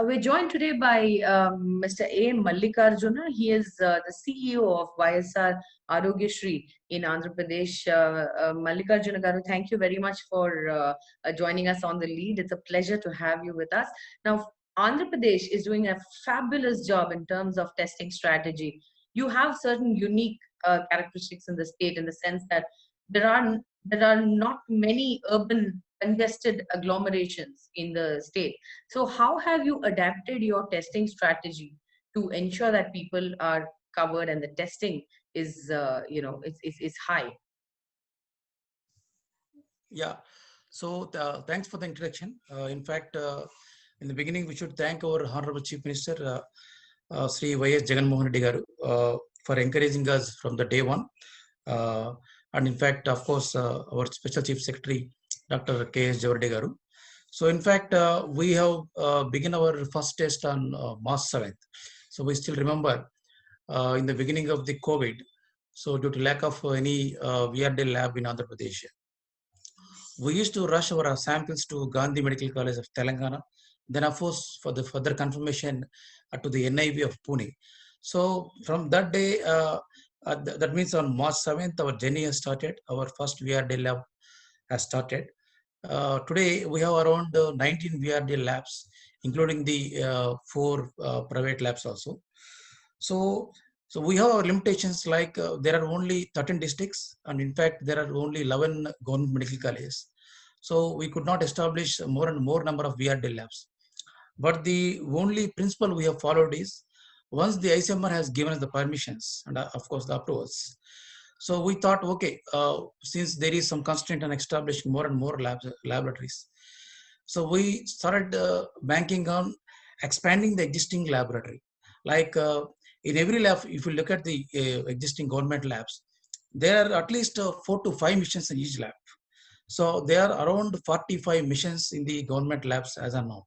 We're joined today by Mr. A. Mallikarjuna. He is the CEO of YSR Arogyashri in Andhra Pradesh. Mallikarjuna Garu, thank you very much for joining us on the lead. It's a pleasure to have you with us. Now, Andhra Pradesh is doing a fabulous job in terms of testing strategy. You have certain unique characteristics in the state in the sense that there are not many urban congested agglomerations in the state. So how have you adapted your testing strategy to ensure that people are covered and the testing is, is high? Yeah. So thanks for the introduction. In fact, in the beginning, we should thank our Honorable Chief Minister, Sri Y.S. Jagannath Reddy Garu, for encouraging us from the day one. And in fact, of course, our Special Chief Secretary, Dr. K.S. Javarde Garu. So in fact, we have begun our first test on March 7th. So we still remember in the beginning of the COVID, so due to lack of any VRD lab in Andhra Pradesh, we used to rush our samples to Gandhi Medical College of Telangana, then of course for the further confirmation to the NIV of Pune. So from that day, that means on March 7th, our journey has started. Our first VRD lab has started. Today, we have around 19 VRD labs, including the 4 private labs also. So we have our limitations like there are only 13 districts, and in fact, there are only 11 government medical colleges. So we could not establish more and more number of VRD labs. But the only principle we have followed is once the ICMR has given us the permissions and of course the approvals. So we thought, okay, since there is some constraint on establishing more and more laboratories, so we started banking on expanding the existing laboratory. Like in every lab, if you look at the existing government labs, there are at least 4 to 5 missions in each lab. So there are around 45 missions in the government labs as of now.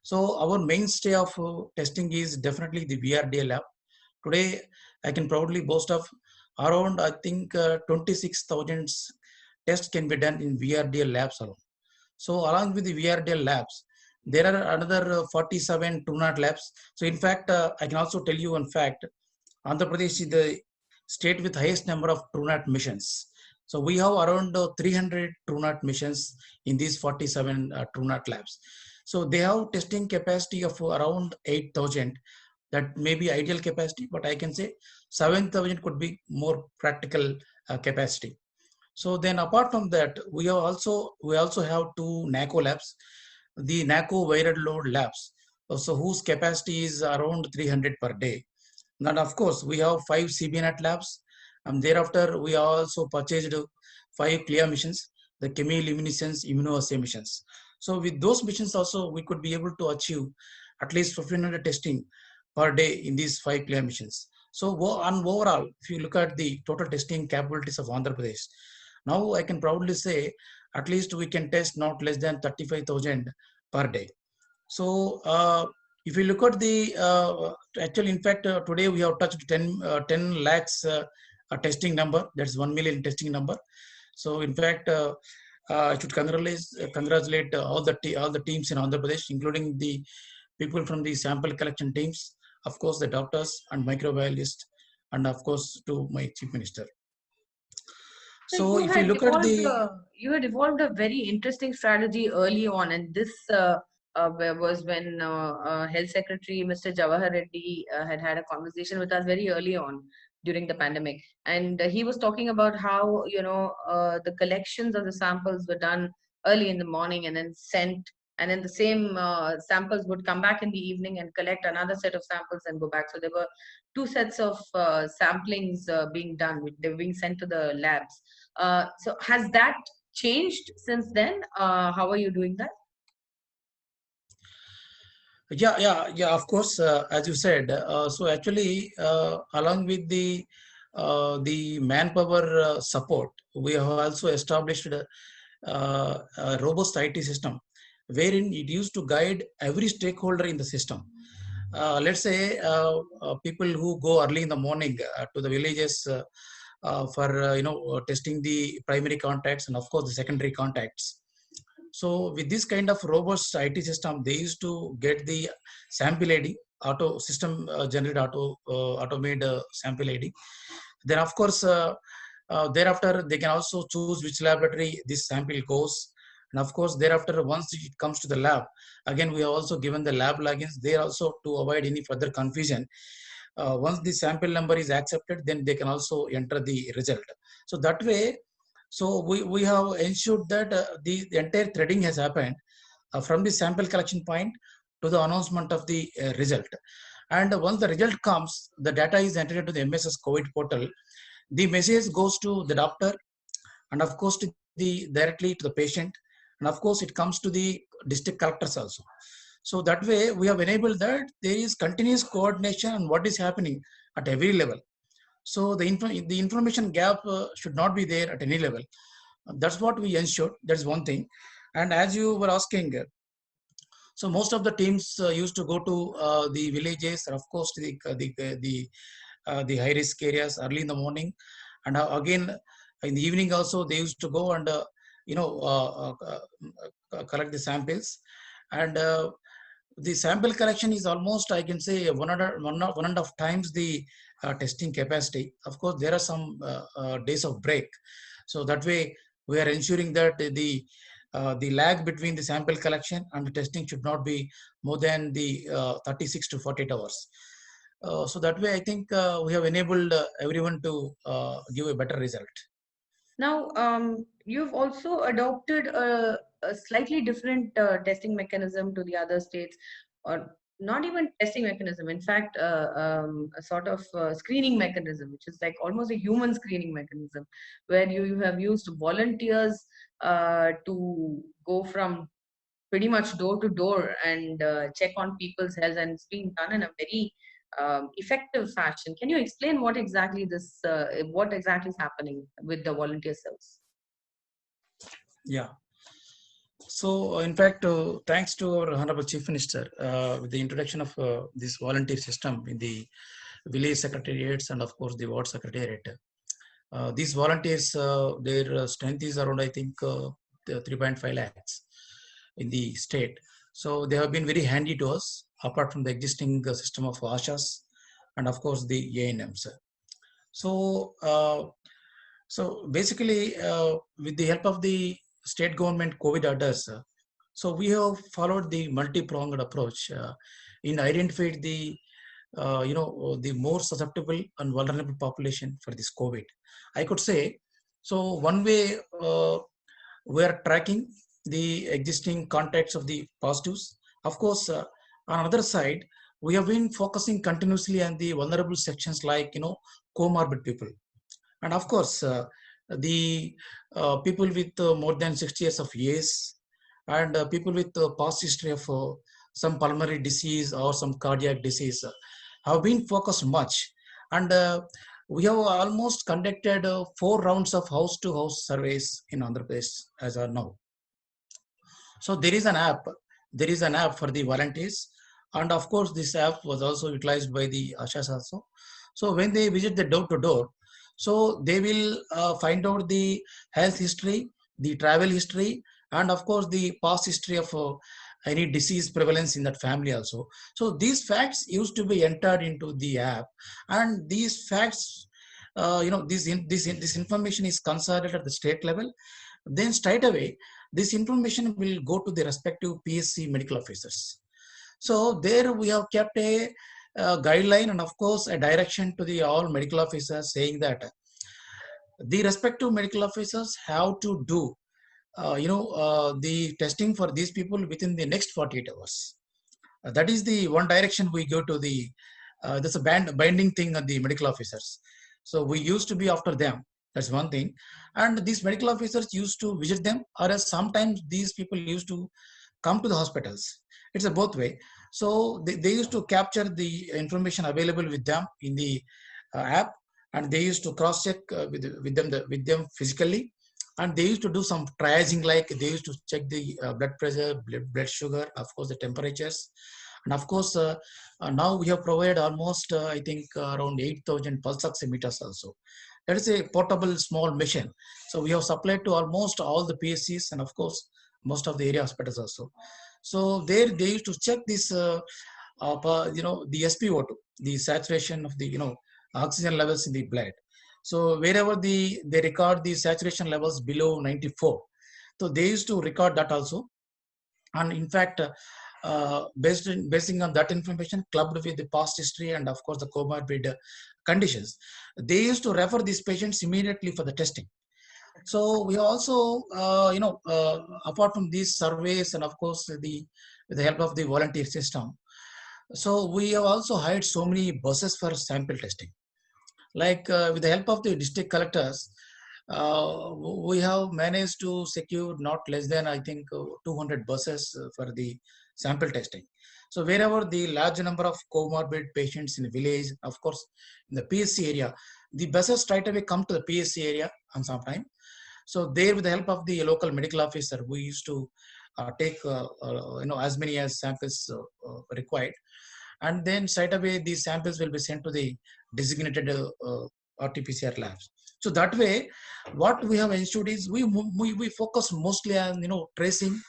So our mainstay of testing is definitely the VRDA lab. Today, I can proudly boast of around, I think, 26,000 tests can be done in VRDA labs alone. So along with the VRDA labs, there are another 47 TrueNAT labs. So in fact, I can also tell you in fact, Andhra Pradesh is the state with highest number of TrueNAT missions. So we have around 300 TrueNAT missions in these 47 TrueNAT labs. So they have testing capacity of around 8,000. That may be ideal capacity, but I can say 7,000 could be more practical capacity. So then apart from that, we also have 2 NACO labs, the NACO viral load labs, so whose capacity is around 300 per day. And of course, we have 5 CBNAT labs, and thereafter we also purchased 5 CLIA missions, the chemiluminescence immunoassay missions. So with those missions also, we could be able to achieve at least 1,500 testing per day in these 5 CLIA missions. So on overall, if you look at the total testing capabilities of Andhra Pradesh, now I can proudly say at least we can test not less than 35,000 per day. So if you look at the actually, in fact, today we have touched 10 lakhs testing number. That's 1 million testing number. So in fact, I should congratulate all the teams in Andhra Pradesh, including the people from the sample collection teams, of course the doctors and microbiologists, and of course to my chief minister. So if you look at you had evolved a very interesting strategy early on, and this was when Health Secretary Mr. Jawahar Reddy had a conversation with us very early on during the pandemic, and he was talking about how the collections of the samples were done early in the morning and then sent, and then the same samples would come back in the evening and collect another set of samples and go back. So there were 2 sets of samplings being done. They were being sent to the labs. So has that changed since then? How are you doing that? Yeah. Of course, as you said. So actually, along with the manpower support, we have also established a robust IT system, wherein it used to guide every stakeholder in the system. Let's say people who go early in the morning to the villages for testing the primary contacts and of course the secondary contacts. So with this kind of robust IT system, they used to get the sample ID, auto system generated auto-made sample ID. Then of course, thereafter they can also choose which laboratory this sample goes. And of course, thereafter, once it comes to the lab, again we have also given the lab logins there also to avoid any further confusion. Once the sample number is accepted, then they can also enter the result. So that way, so we have ensured that the entire threading has happened from the sample collection point to the announcement of the result. And once the result comes, the data is entered into the MSS COVID portal. The message goes to the doctor, and of course to the directly to the patient, and of course it comes to the district collectors also. So that way we have enabled that there is continuous coordination on what is happening at every level. So the information gap should not be there at any level. That's what we ensured. That's one thing. And as you were asking, so most of the teams used to go to the villages, and of course the high risk areas early in the morning, and again in the evening also they used to go and collect the samples. And the sample collection is almost, I can say, one and a half times the testing capacity. Of course, there are some days of break. So that way, we are ensuring that the lag between the sample collection and the testing should not be more than the 36 to 48 hours. So that way, I think we have enabled everyone to give a better result. Now, you've also adopted a slightly different testing mechanism to the other states, or not even testing mechanism, in fact, a sort of screening mechanism, which is like almost a human screening mechanism, where you have used volunteers to go from pretty much door to door and check on people's health, and it's being done in a very effective fashion. Can you explain what exactly is happening with the volunteer cells? Yeah. So, in fact, thanks to our Honorable Chief Minister, with the introduction of this volunteer system in the village secretariats and, of course, the ward secretariat, these volunteers, their strength is around, I think, 3.5 lakhs in the state. So, they have been very handy to us, apart from the existing system of ASHAs and, of course, the ANMs. So, so basically, with the help of the state government COVID orders, so we have followed the multi-pronged approach in identified the more susceptible and vulnerable population for this COVID. I could say, so one way we are tracking the existing contacts of the positives. Of course, on other side, we have been focusing continuously on the vulnerable sections like comorbid people. And of course, the people with more than 60 years of age, and people with past history of some pulmonary disease or some cardiac disease have been focused much. And we have almost conducted 4 rounds of house-to-house surveys in Andhra Pradesh as of now. So there is an app. There is an app for the volunteers, and of course, this app was also utilized by the Ashas also. So when they visit the door to door, so they will find out the health history, the travel history, and of course the past history of any disease prevalence in that family also. So these facts used to be entered into the app, and these facts, this information is considered at the state level. Then straight away, this information will go to the respective PSC medical officers. So there we have kept a guideline and of course a direction to the all medical officers saying that the respective medical officers have to do the testing for these people within the next 48 hours. That is the one direction we go to the that's a binding thing on the medical officers. So we used to be after them. That's one thing. And these medical officers used to visit them, or else sometimes these people used to come to the hospitals. It's a both way. So they used to capture the information available with them in the app, and they used to cross check with them physically, and they used to do some triaging, like they used to check the blood pressure, blood sugar, of course the temperatures, and of course now we have provided almost I think around 8,000 pulse oximeters also. That is a portable small machine. So we have supplied to almost all the PSCs, and of course most of the area hospitals also. So there they used to check this, the SpO2, the saturation of the oxygen levels in the blood. So wherever they record the saturation levels below 94, so they used to record that also. And in fact, basing on that information, clubbed with the past history and of course the comorbid conditions, they used to refer these patients immediately for the testing. So we also, apart from these surveys and of course with the help of the volunteer system, so we have also hired so many buses for sample testing. Like with the help of the district collectors, we have managed to secure not less than, I think, 200 buses for the sample testing. So wherever the large number of comorbid patients in the village, of course, in the PSC area, the buses straight away come to the PSC area on some time. So there, with the help of the local medical officer, we used to take as many as samples required, and then straight away these samples will be sent to the designated RT-PCR labs. So that way, what we have ensured is we focus mostly on tracing,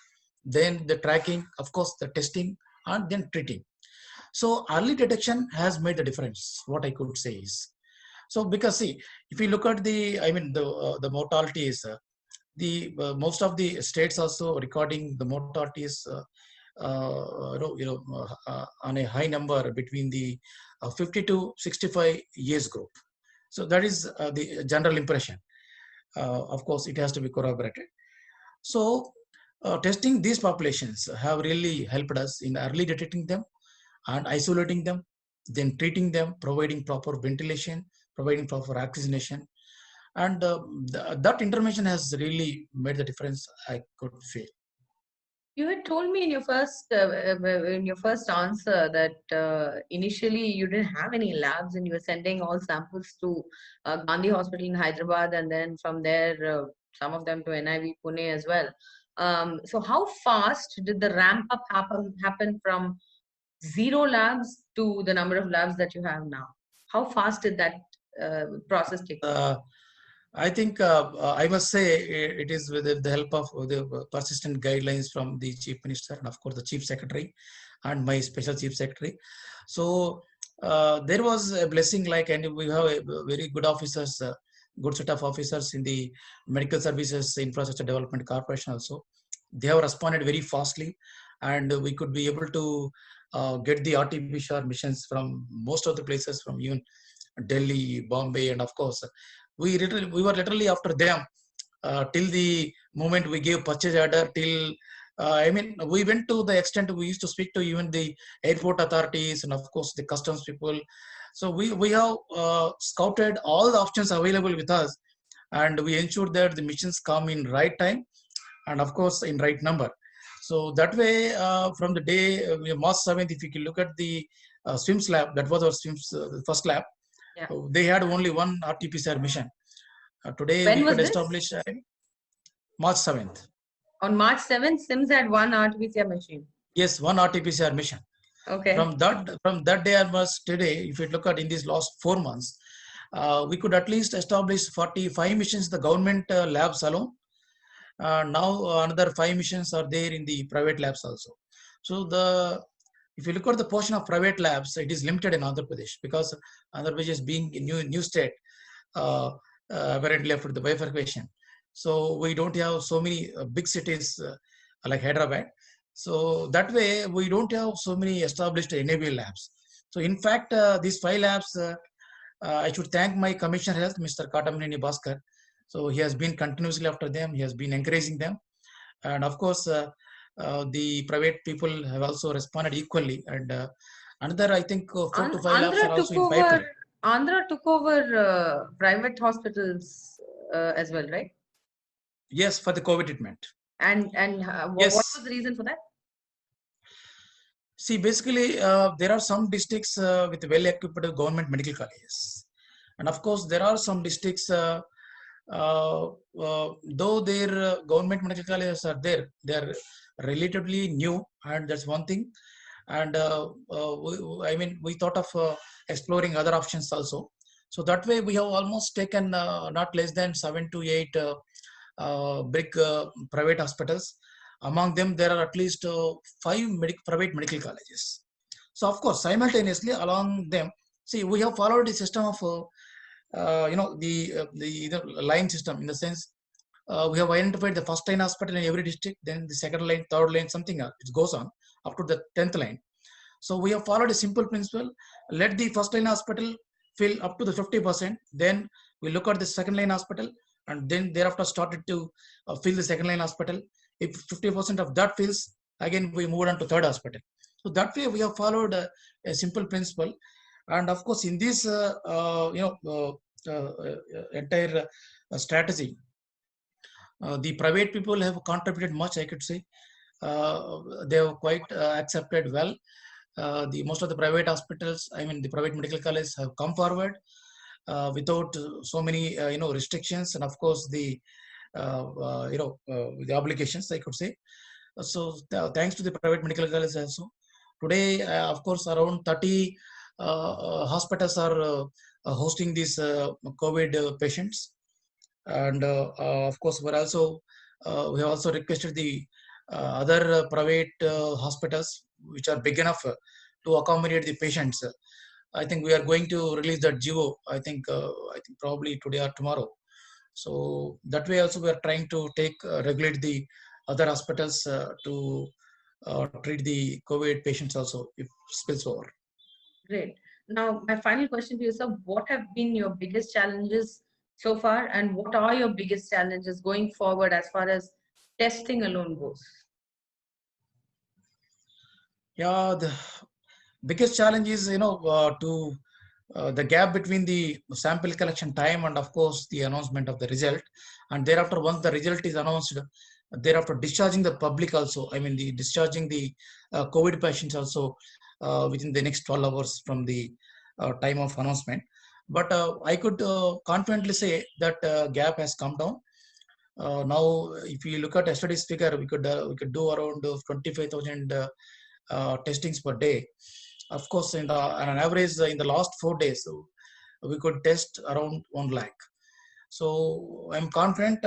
then the tracking, of course the testing, and then treating. So early detection has made the difference. What I could say is, so because see, if you look at the mortalities, the most of the states also recording the mortalities on a high number between the 50 to 65 years group. So that is the general impression. Of course, it has to be corroborated. So testing these populations have really helped us in early detecting them and isolating them, then treating them, providing proper ventilation, providing proper oxygenation, and that intervention has really made the difference, I could feel. You had told me in your first answer that initially you didn't have any labs and you were sending all samples to Gandhi Hospital in Hyderabad, and then from there some of them to NIV Pune as well. So how fast did the ramp up happen from zero labs to the number of labs that you have now? How fast did that process take place? I think I must say it is with the help of the persistent guidelines from the Chief Minister and of course the Chief Secretary and my special Chief Secretary. So there was a blessing, like, and we have a very good officers, good set of officers in the Medical Services Infrastructure Development Corporation also. They have responded very fastly, and we could be able to get the RT-PCR missions from most of the places, from even Delhi, Bombay, and of course we were literally after them till the moment we gave purchase order. Till we went to the extent we used to speak to even the airport authorities and of course the customs people. So we have scouted all the options available with us, and we ensured that the missions come in right time and of course in right number. So that way, from the day March 7th, if you can look at the SWIMS lab, that was our SWIMS first lab. Yeah. They had only one RT-PCR mission. Today When we was could this? establish March 7th. On March 7th, Sims had one RT-PCR machine. Yes, one RT-PCR mission. Okay. From that day onwards today, if you look at in these last 4 months, we could at least establish 45 missions, the government labs alone. Now another 5 missions are there in the private labs also. So if you look at the portion of private labs, it is limited in Andhra Pradesh because Andhra Pradesh being a new state, apparently after the bifurcation. So we don't have so many big cities like Hyderabad. So that way we don't have so many established enable labs. So in fact, these 5 labs, I should thank my Commissioner Health, Mr. Katamaneni Bhaskar. So he has been continuously after them. He has been encouraging them. And of course, the private people have also responded equally. And another, I think, 4 to 5 labs are also in pipeline. Andhra took over private hospitals as well, right? Yes, for the COVID treatment. And yes. What was the reason for that? See, basically, there are some districts with well-equipped government medical colleges. And of course, there are some districts, though their government medical colleges are there, they are relatively new, and that's one thing. And we thought of exploring other options also. So that way, we have almost taken not less than 7 to 8 big private hospitals. Among them, there are at least five private medical colleges. So of course, simultaneously along them, see, we have followed the system of the line system, in the sense we have identified the first line hospital in every district, then the second line, third line, something else. It goes on up to the 10th line. So we have followed a simple principle: let the first line hospital fill up to the 50%, then we look at the second line hospital, and then thereafter started to fill the second line hospital. If 50% of that fills, again we move on to third hospital. So that way we have followed a simple principle. And of course, in this entire strategy, the private people have contributed much, I could say. They have quite accepted well. The most of the private hospitals, I mean the private medical colleges, have come forward without so many restrictions, and of course the obligations, I could say. So thanks to the private medical colleges also, today of course around 30 hospitals are hosting these COVID patients. And of course we have also requested the other private hospitals which are big enough to accommodate the patients. I think we are going to release that GO, I think probably today or tomorrow. So that way also we are trying to regulate the other hospitals to treat the COVID patients also if spills over. Great. Now, my final question to you, sir: what have been your biggest challenges so far, and what are your biggest challenges going forward as far as testing alone goes? Yeah, the biggest challenge is to the gap between the sample collection time and of course the announcement of the result, and thereafter once the result is announced, thereafter discharging the public also, I mean the discharging the COVID patients also within the next 12 hours from the time of announcement. But I could confidently say that gap has come down. Now if you look at yesterday's figure, we could do around 25,000 testings per day. Of course, on an average, in the last 4 days, we could test around 1 lakh. So I'm confident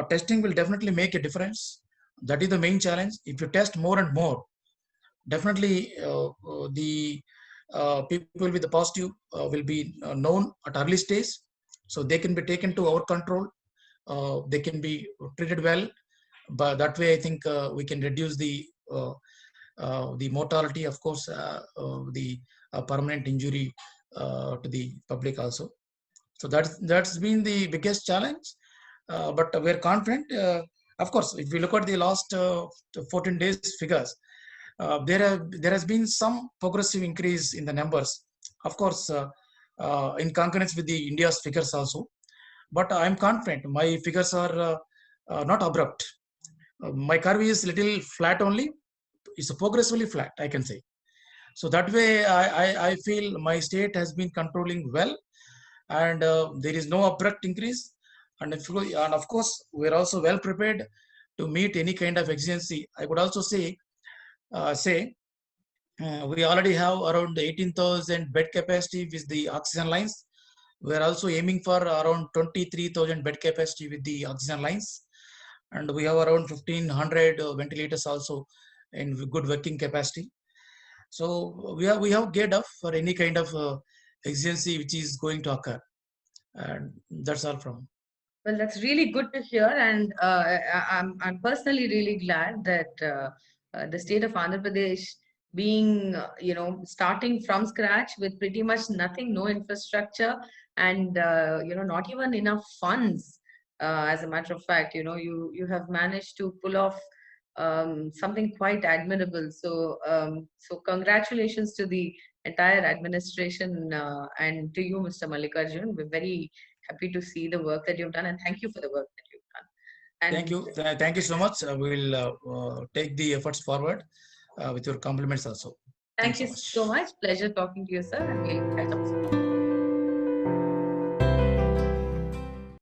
testing will definitely make a difference. That is the main challenge. If you test more and more, definitely the people with the positive will be known at early stage, so they can be taken to our control. They can be treated well. But that way, I think we can reduce the mortality, of course, the permanent injury to the public also. So that's been the biggest challenge. But we're confident. Of course, if we look at the last 14 days figures, there has been some progressive increase in the numbers. Of course, in concurrence with the India's figures also. But I'm confident my figures are not abrupt. My curve is little flat only. It's progressively flat, I can say. So that way, I feel my state has been controlling well, and there is no abrupt increase. And of course, we're also well prepared to meet any kind of exigency. I would also say we already have around 18,000 bed capacity with the oxygen lines. We're also aiming for around 23,000 bed capacity with the oxygen lines, and we have around 1,500 ventilators also in good working capacity. So we have geared up for any kind of exigency which is going to occur, and that's all from. Well, that's really good to hear, and I'm personally really glad that the state of Andhra Pradesh, being starting from scratch with pretty much nothing, no infrastructure, and not even enough funds. As a matter of fact, you have managed to pull off something quite admirable. So congratulations to the entire administration and to you, Mr. Mallikarjun. We're very happy to see the work that you've done, and thank you for the work that you've done. And thank you. Thank you so much. We will take the efforts forward with your compliments also. Thank you so much. Pleasure talking to you, sir, and we'll catch up soon.